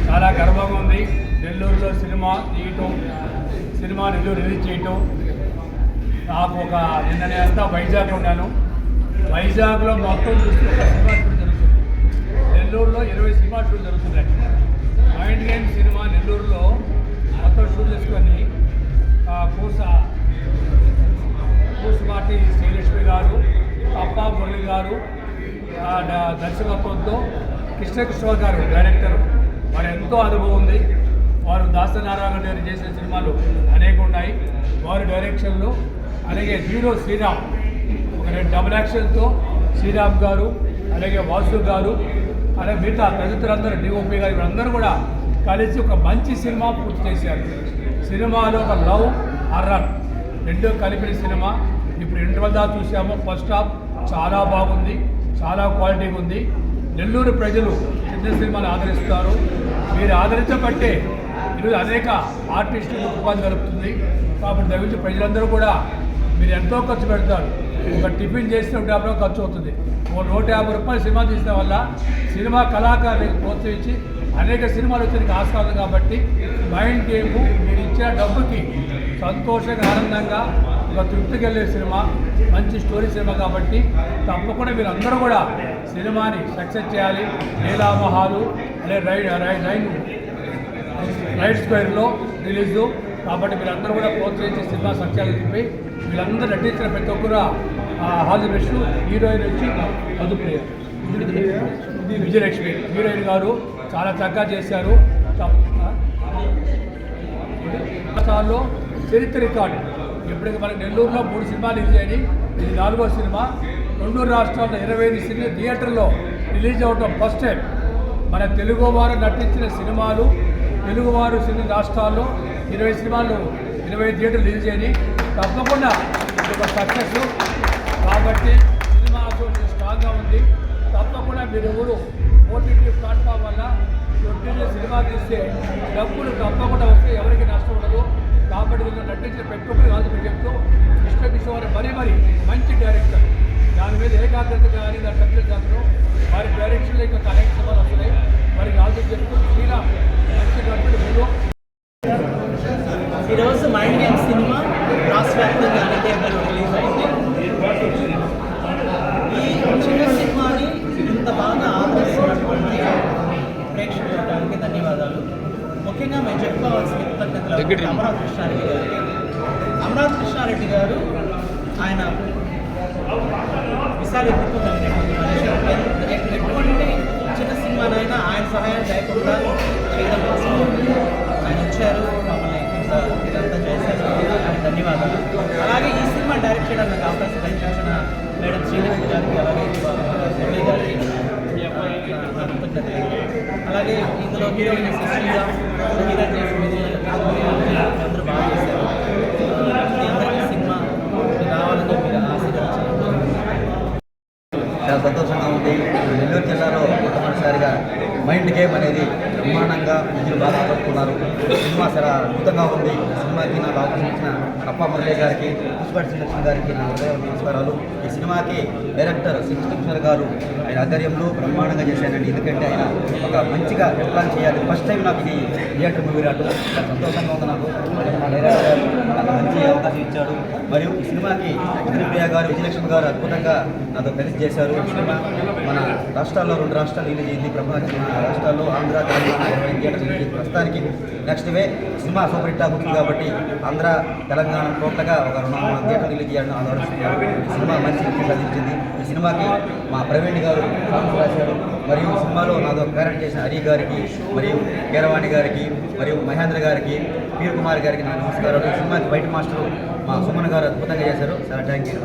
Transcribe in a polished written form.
చాలా గర్వంగా ఉంది. నెల్లూరులో సినిమా తీయటం, సినిమా నెల్లూరు రిలీజ్ చేయటం. నాకు ఒక నిన్ననే అంతా వైజాగ్లో ఉన్నాను. వైజాగ్లో మొత్తం చూస్తే ఒక సినిమా షూట్ జరుగుతుంది. నెల్లూరులో 20 సినిమా షూట్ జరుగుతున్నాయి. మైండ్ గేమ్ సినిమా నెల్లూరులో మొత్తం షూట్ చేసుకొని కూసుమాటి శ్రీలక్ష్మి గారు, అప్పా మురళి గారు దర్శకత్వంతో కృష్ణ గారు డైరెక్టర్. వారు ఎంతో అనుభవం ఉంది. వారు దాసనారాయణ గారు చేసిన సినిమాలు అనేక ఉన్నాయి. వారి డైరెక్షన్లో అలాగే హీరో శ్రీరామ్ ఒక 2 డబుల్ యాక్షన్తో శ్రీరామ్ గారు, అలాగే వాసు గారు, అలాగే మిగతా తదితరులందరూ డిఓపి గారు వీళ్ళందరూ కూడా కలిసి ఒక మంచి సినిమా పూర్తి చేశారు. సినిమాలో ఒక లవ్ హర్రర్ రెండో కలిపిన సినిమా. ఇప్పుడు ఇంటర్వల్ దాకా చూసాము. ఫస్ట్ హాఫ్ చాలా బాగుంది, చాలా క్వాలిటీగా ఉంది. నెల్లూరు ప్రజలు చిన్న సినిమాలు ఆదరిస్తారు. మీరు ఆదరించబట్టే ఈరోజు అనేక ఆర్టిస్టులకు ఉపాధి కలుపుతుంది. కాబట్టి దయచేసి ప్రజలందరూ కూడా మీరు ఎంతో ఖర్చు పెడతారు. ఒక టిఫిన్ చేసిన 150 ఖర్చు అవుతుంది. ఒక 150 రూపాయలు సినిమా తీసిన వల్ల సినిమా కళాకారులకు ప్రోత్సహించి అనేక సినిమాలు వచ్చేందుకు ఆస్కారం. కాబట్టి మైండ్ గేమ్ మీరు ఇచ్చిన డబ్బుకి సంతోషంగా ఆనందంగా ఒక తృప్తికి వెళ్ళే సినిమా, మంచి స్టోరీ సినిమా. కాబట్టి తప్పకుండా మీరు అందరూ కూడా సినిమాని సక్సెస్ చేయాలి. లీలామహాలు అలాగే రైట్ స్క్వేర్లో రిలీజు. కాబట్టి మీరందరూ కూడా ప్రోత్సహించి సినిమా సక్సెస్ చెప్పి వీళ్ళందరూ నటించిన ప్రతి ఒక్కరు ఆల్ ది బెస్ట్. హీరోయిన్ వచ్చి మధుప్రియ, విజయలక్ష్మి హీరోయిన్ గారు చాలా చక్కగా చేశారు. చాలు చరిత్ర రికార్డు. ఇప్పటికి మనకి నెల్లూరులో 3 సినిమాలు రిలీజ్ అయ్యాయి. ఇది 4వ సినిమా. 2 రాష్ట్రాల్లో 25 సినిమా థియేటర్లో రిలీజ్ అవ్వడం ఫస్ట్ టైం. మన తెలుగువారు నటించిన సినిమాలు తెలుగువారు సినిమా రాష్ట్రాల్లో 20 సినిమాలు 25 థియేటర్లు రిలీజ్ అయ్యాయి. తప్పకుండా ఇది ఒక సక్సెస్. కాబట్టి సినిమా అసోసియేషన్ స్ట్రాంగ్గా ఉంది. తప్పకుండా మీరు ఎవరు ఓటీటీ ప్లాట్ఫామ్ వల్ల ఓటీటీ సినిమా తీస్తే డబ్బులు తప్పకుండా వస్తే ఎవరికి నష్టం ఉండదు. కాబట్టి దీన్ని నటించిన పెట్టుబడి కాదు మీరు చెప్తూ కృష్ణ మరీ మంచి డైరెక్టర్. దాని మీద ఏకాగ్రత కానీ దాని సక్సెస్ చేస్తారు. వారి డైరెక్షన్లో ఇంకా అనేక సినిమాలు వస్తున్నాయి. వారికి ఆల్సో చెప్తూ శ్రీరామ్ మంచి డబ్బులు మీరు. ఈరోజు మైండ్ గేమ్ సినిమా రాష్ట్ర వ్యాప్తంగా అన్ని థియేటర్లు రిలీజ్ అయింది. ఈ చిన్న సినిమాని ఇంత బాగా ఆదరిస్తున్నటువంటి ప్రేక్షకులకి ధన్యవాదాలు. ముఖ్యంగా మేము చెప్పుకోవాల్సిన కృతజ్ఞతలు అమరావతి కృష్ణారెడ్డి గారికి. అమరావతి కృష్ణారెడ్డి గారు ఆయన విశాల వ్యక్తిత్వం కలిగినటువంటి మనిషి. ఎటువంటి చిన్న సినిమానైనా ఆయన సహాయం లేకుండా చేయడం కోసం ఆయన వచ్చారు, మమ్మల్ని ఇదంతా చేశారు. ఆయన ధన్యవాదాలు. అలాగే ఈ సినిమా డైరెక్ట్ చేయడానికి నాకు అవకాశం కల్పించిన మేడం శ్రీలక్ష్మి గారికి, అలాగే మురళి గారికి కృతజ్ఞతలు. అలాగే ఇందులో హీరోయిన్ శ్రీరామ్ హీరోయిన్ చేసి అందరూ బాగా చేశారు. మీ అందరికీ సినిమా రావాలని మీరు ఆశీర్వదించారు. చాలా సంతోషంగా ఉంది. నెల్లూరు జిల్లాలో మొట్టమొదటిసారిగా మైండ్ గేమ్ అనేది బ్రహ్మాండంగా విజయం బాగా పడుతున్నారు. సినిమా చాలా అద్భుతంగా ఉంది. సినిమాకి నాకు అవకాశం ఇచ్చిన అప్పా మురళి గారికి, పుష్పటి శ్రీలక్ష్మి గారికి నా హృదయ నమస్కారాలు. ఈ సినిమాకి డైరెక్టర్ శ్రీకృష్ణ గారు ఆయన ఆధ్వర్యంలో బ్రహ్మాండంగా చేశానండి. ఎందుకంటే ఆయన ఒక మంచిగా ఎట్లా చేయాలి. ఫస్ట్ టైం నాకు ఇది థియేటర్ మూవీ రావడం చాలా సంతోషంగా ఉంది. నాకు మా డైరెక్టర్ గారు నాకు మంచి అవకాశం ఇచ్చాడు. మరియు ఈ సినిమాకి ప్రియ గారు, విజయలక్ష్మి గారు అద్భుతంగా నాతో కలిసి చేశారు. సినిమా మన రాష్ట్రాల్లో 2 రాష్ట్రాలు రిలీజ్ అయింది. ప్రపంచ రాష్ట్రాల్లో ఆంధ్ర, తెలంగాణ 20 థియేటర్స్ రిలీజ్ అయింది. ప్రస్తుతానికి నెక్స్ట్ వే సినిమా సూపర్ హిట్ అవుతుంది కాబట్టి ఆంధ్ర, తెలంగాణ టోటల్గా ఒక 200 థియేటర్లు రిలీజ్ చేయాలని ఆలోచిస్తున్నారు. ఈ సినిమా మంచి హిట్ సాధించింది. ఈ సినిమాకి మా ప్రవీణ్ గారు సాంగ్స్ రాశారు. మరియు ఈ సినిమాలో నాతో క్యారెక్టర్ చేసిన హరి గారికి, మరియు కీరవాణి గారికి, మరియు మహేంద్ర గారికి, పీర్ కుమార్ గారికి నా నమస్కారాలు. ఈ సినిమాకి బయట మాస్టర్ మా సుమన్ గారు అద్భుతంగా చేశారు. చాలా థ్యాంక్ యూ.